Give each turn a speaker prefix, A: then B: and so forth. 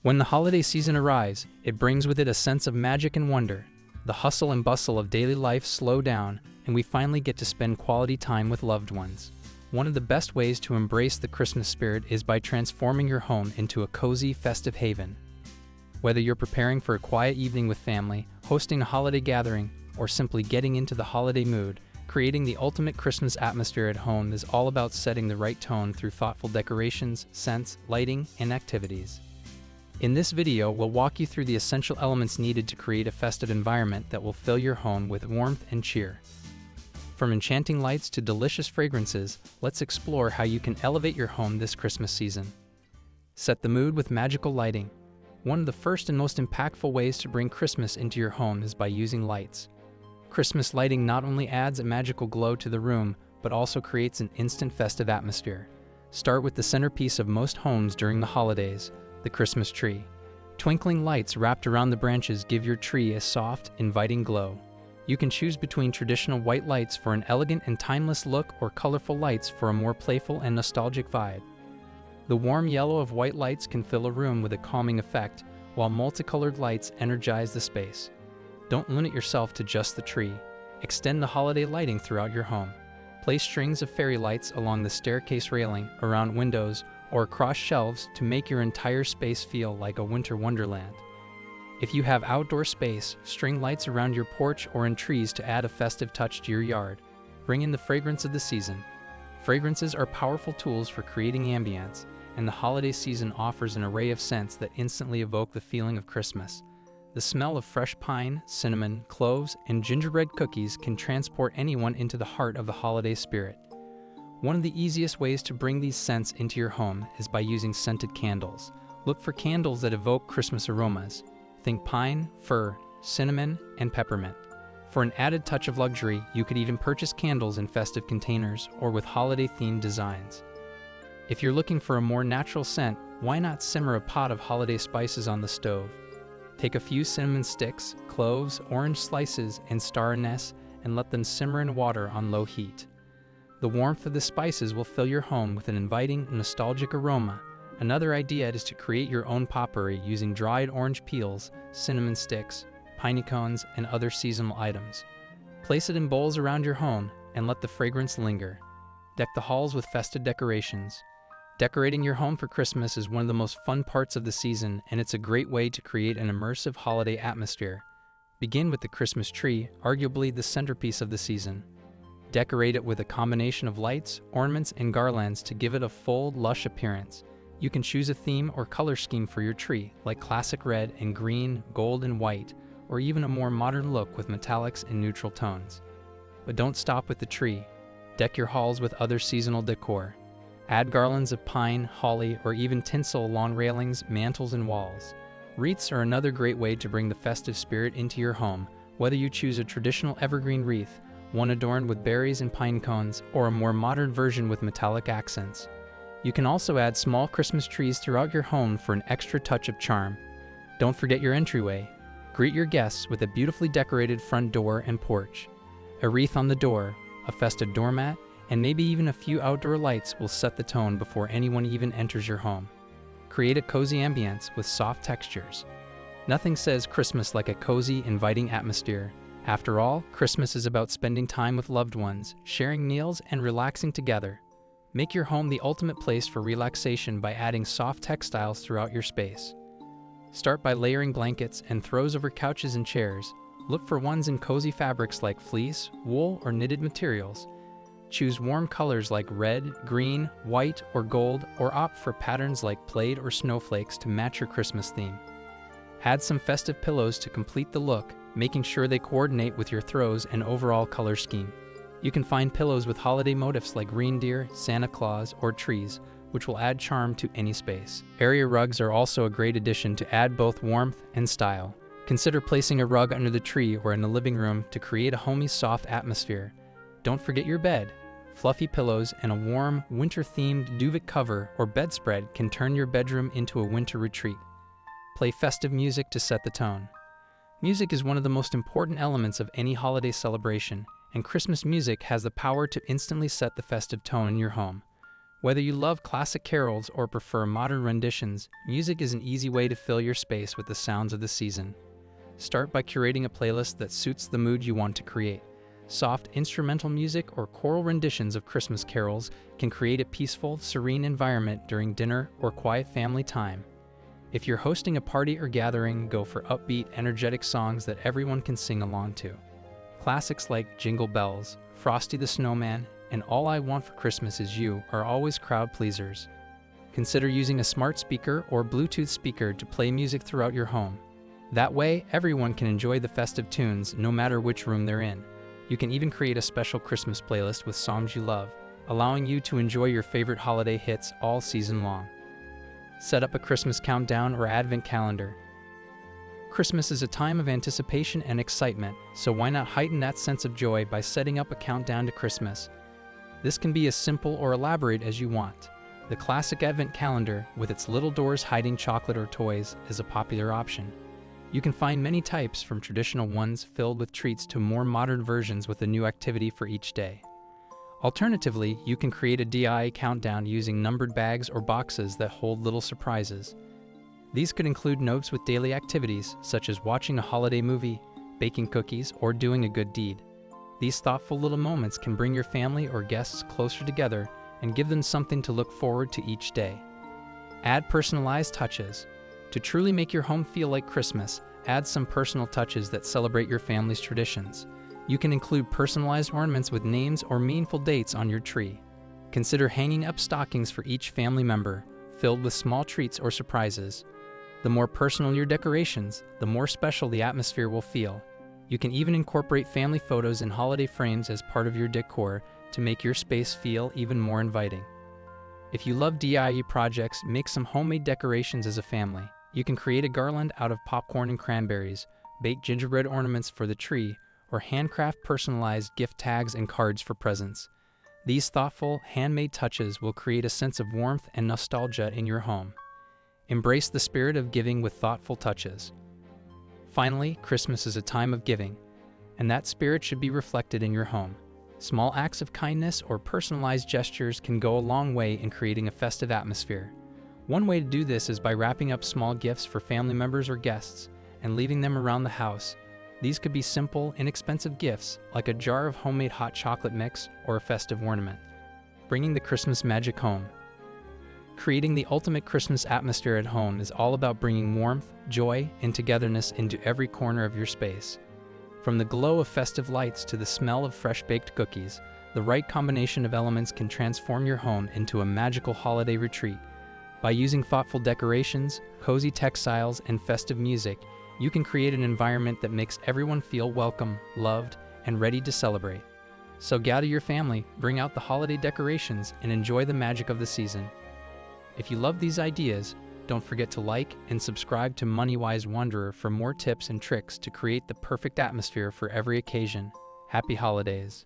A: When the holiday season arrives, it brings with it a sense of magic and wonder. The hustle and bustle of daily life slow down, and we finally get to spend quality time with loved ones. One of the best ways to embrace the Christmas spirit is by transforming your home into a cozy, festive haven. Whether you're preparing for a quiet evening with family, hosting a holiday gathering, or simply getting into the holiday mood, creating the ultimate Christmas atmosphere at home is all about setting the right tone through thoughtful decorations, scents, lighting, and activities. In this video, we'll walk you through the essential elements needed to create a festive environment that will fill your home with warmth and cheer. From enchanting lights to delicious fragrances, let's explore how you can elevate your home this Christmas season. Set the mood with magical lighting. One of the first and most impactful ways to bring Christmas into your home is by using lights. Christmas lighting not only adds a magical glow to the room, but also creates an instant festive atmosphere. Start with the centerpiece of most homes during the holidays, the Christmas tree. Twinkling lights wrapped around the branches give your tree a soft, inviting glow. You can choose between traditional white lights for an elegant and timeless look or colorful lights for a more playful and nostalgic vibe. The warm yellow of white lights can fill a room with a calming effect, while multicolored lights energize the space. Don't limit yourself to just the tree. Extend the holiday lighting throughout your home. Place strings of fairy lights along the staircase railing, around windows, or across shelves to make your entire space feel like a winter wonderland. If you have outdoor space, string lights around your porch or in trees to add a festive touch to your yard. Bring in the fragrance of the season. Fragrances are powerful tools for creating ambience, and the holiday season offers an array of scents that instantly evoke the feeling of Christmas. The smell of fresh pine, cinnamon, cloves, and gingerbread cookies can transport anyone into the heart of the holiday spirit. One of the easiest ways to bring these scents into your home is by using scented candles. Look for candles that evoke Christmas aromas. Think pine, fir, cinnamon, and peppermint. For an added touch of luxury, you could even purchase candles in festive containers or with holiday-themed designs. If you're looking for a more natural scent, why not simmer a pot of holiday spices on the stove? Take a few cinnamon sticks, cloves, orange slices, and star anise, and let them simmer in water on low heat. The warmth of the spices will fill your home with an inviting, nostalgic aroma. Another idea is to create your own potpourri using dried orange peels, cinnamon sticks, piney cones, and other seasonal items. Place it in bowls around your home and let the fragrance linger. Deck the halls with festive decorations. Decorating your home for Christmas is one of the most fun parts of the season, and it's a great way to create an immersive holiday atmosphere. Begin with the Christmas tree, arguably the centerpiece of the season. Decorate it with a combination of lights, ornaments, and garlands to give it a full, lush appearance. You can choose a theme or color scheme for your tree, like classic red and green, gold and white, or even a more modern look with metallics and neutral tones. But don't stop with the tree. Deck your halls with other seasonal decor. Add garlands of pine, holly, or even tinsel along railings, mantles, and walls. Wreaths are another great way to bring the festive spirit into your home, whether you choose a traditional evergreen wreath, one adorned with berries and pine cones, or a more modern version with metallic accents. You can also add small Christmas trees throughout your home for an extra touch of charm. Don't forget your entryway. Greet your guests with a beautifully decorated front door and porch. A wreath on the door, a festive doormat, and maybe even a few outdoor lights will set the tone before anyone even enters your home. Create a cozy ambience with soft textures. Nothing says Christmas like a cozy, inviting atmosphere. After all, Christmas is about spending time with loved ones, sharing meals, and relaxing together. Make your home the ultimate place for relaxation by adding soft textiles throughout your space. Start by layering blankets and throws over couches and chairs. Look for ones in cozy fabrics like fleece, wool, or knitted materials. Choose warm colors like red, green, white, or gold, or opt for patterns like plaid or snowflakes to match your Christmas theme. Add some festive pillows to complete the look, making sure they coordinate with your throws and overall color scheme. You can find pillows with holiday motifs like reindeer, Santa Claus, or trees, which will add charm to any space. Area rugs are also a great addition to add both warmth and style. Consider placing a rug under the tree or in the living room to create a homey, soft atmosphere. Don't forget your bed. Fluffy pillows and a warm, winter-themed duvet cover or bedspread can turn your bedroom into a winter retreat. Play festive music to set the tone. Music is one of the most important elements of any holiday celebration, and Christmas music has the power to instantly set the festive tone in your home. Whether you love classic carols or prefer modern renditions, music is an easy way to fill your space with the sounds of the season. Start by curating a playlist that suits the mood you want to create. Soft instrumental music or choral renditions of Christmas carols can create a peaceful, serene environment during dinner or quiet family time. If you're hosting a party or gathering, go for upbeat, energetic songs that everyone can sing along to. Classics like Jingle Bells, Frosty the Snowman, and All I Want for Christmas Is You are always crowd pleasers. Consider using a smart speaker or Bluetooth speaker to play music throughout your home. That way, everyone can enjoy the festive tunes no matter which room they're in. You can even create a special Christmas playlist with songs you love, allowing you to enjoy your favorite holiday hits all season long. Set up a Christmas countdown or advent calendar. Christmas is a time of anticipation and excitement, so why not heighten that sense of joy by setting up a countdown to Christmas? This can be as simple or elaborate as you want. The classic advent calendar, with its little doors hiding chocolate or toys, is a popular option. You can find many types, from traditional ones filled with treats to more modern versions with a new activity for each day. Alternatively, you can create a DIY countdown using numbered bags or boxes that hold little surprises. These could include notes with daily activities, such as watching a holiday movie, baking cookies, or doing a good deed. These thoughtful little moments can bring your family or guests closer together and give them something to look forward to each day. Add personalized touches. To truly make your home feel like Christmas, add some personal touches that celebrate your family's traditions. You can include personalized ornaments with names or meaningful dates on your tree. Consider hanging up stockings for each family member, filled with small treats or surprises. The more personal your decorations, the more special the atmosphere will feel. You can even incorporate family photos and holiday frames as part of your decor to make your space feel even more inviting. If you love DIY projects, make some homemade decorations as a family. You can create a garland out of popcorn and cranberries, bake gingerbread ornaments for the tree, or handcraft personalized gift tags and cards for presents. These thoughtful, handmade touches will create a sense of warmth and nostalgia in your home. Embrace the spirit of giving with thoughtful touches. Finally, Christmas is a time of giving, and that spirit should be reflected in your home. Small acts of kindness or personalized gestures can go a long way in creating a festive atmosphere. One way to do this is by wrapping up small gifts for family members or guests and leaving them around the house. These could be simple, inexpensive gifts like a jar of homemade hot chocolate mix or a festive ornament. Bringing the Christmas magic home. Creating the ultimate Christmas atmosphere at home is all about bringing warmth, joy, and togetherness into every corner of your space. From the glow of festive lights to the smell of fresh-baked cookies, the right combination of elements can transform your home into a magical holiday retreat. By using thoughtful decorations, cozy textiles, and festive music, you can create an environment that makes everyone feel welcome, loved, and ready to celebrate. So gather your family, bring out the holiday decorations, and enjoy the magic of the season. If you love these ideas, don't forget to like and subscribe to MoneyWise Wanderer for more tips and tricks to create the perfect atmosphere for every occasion. Happy holidays!